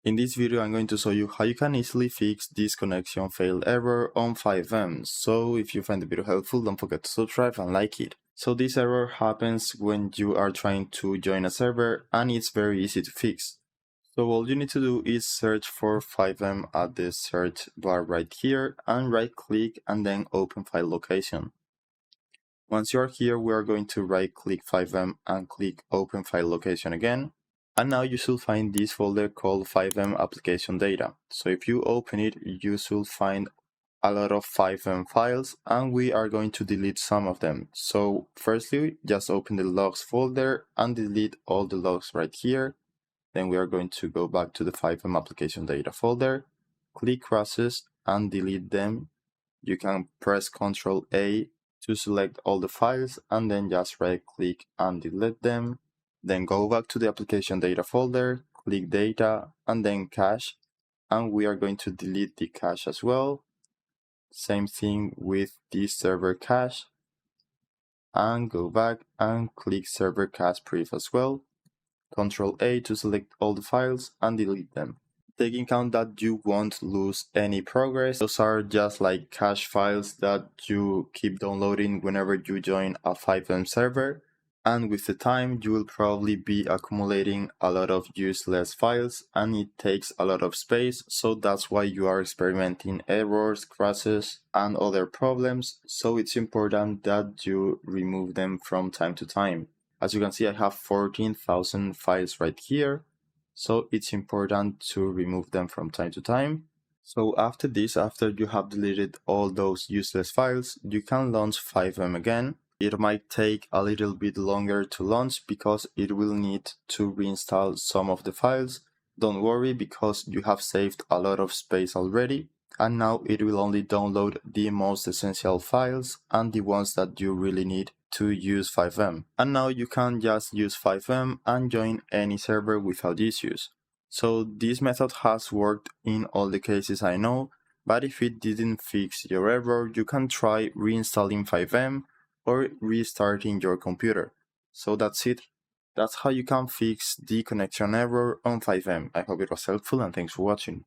In this video, I'm going to show you how you can easily fix this connection failed error on FiveM. So if you find the video helpful, don't forget to subscribe and like it. So this error happens when you are trying to join a server and it's very easy to fix. So all you need to do is search for FiveM at the search bar right here and right click and then open file location. Once you are here, we are going to right click FiveM and click open file location again. And now you should find this folder called FiveM application data. So if you open it, you should find a lot of FiveM files and we are going to delete some of them. So firstly, just open the logs folder and delete all the logs right here. Then we are going to go back to the FiveM application data folder, click crosses and delete them. You can press Ctrl A to select all the files and then just right click and delete them. Then go back to the application data folder, click data and then cache, and we are going to delete the cache as well. Same thing with the server cache, and go back and click server cache brief as well. Ctrl A to select all the files and delete them. Take into account that you won't lose any progress. Those are just like cache files that you keep downloading whenever you join a FiveM server. And with the time, you will probably be accumulating a lot of useless files and it takes a lot of space. So that's why you are experimenting errors, crashes, and other problems. So it's important that you remove them from time to time. As you can see, I have 14,000 files right here. So it's important to remove them from time to time. So after this, after you have deleted all those useless files, you can launch FiveM again. It might take a little bit longer to launch because it will need to reinstall some of the files. Don't worry because you have saved a lot of space already. And now it will only download the most essential files and the ones that you really need to use FiveM. And now you can just use FiveM and join any server without issues. So this method has worked in all the cases I know, but if it didn't fix your error, you can try reinstalling FiveM or restarting your computer. So that's it. That's how you can fix the connection error on FiveM. I hope it was helpful and thanks for watching.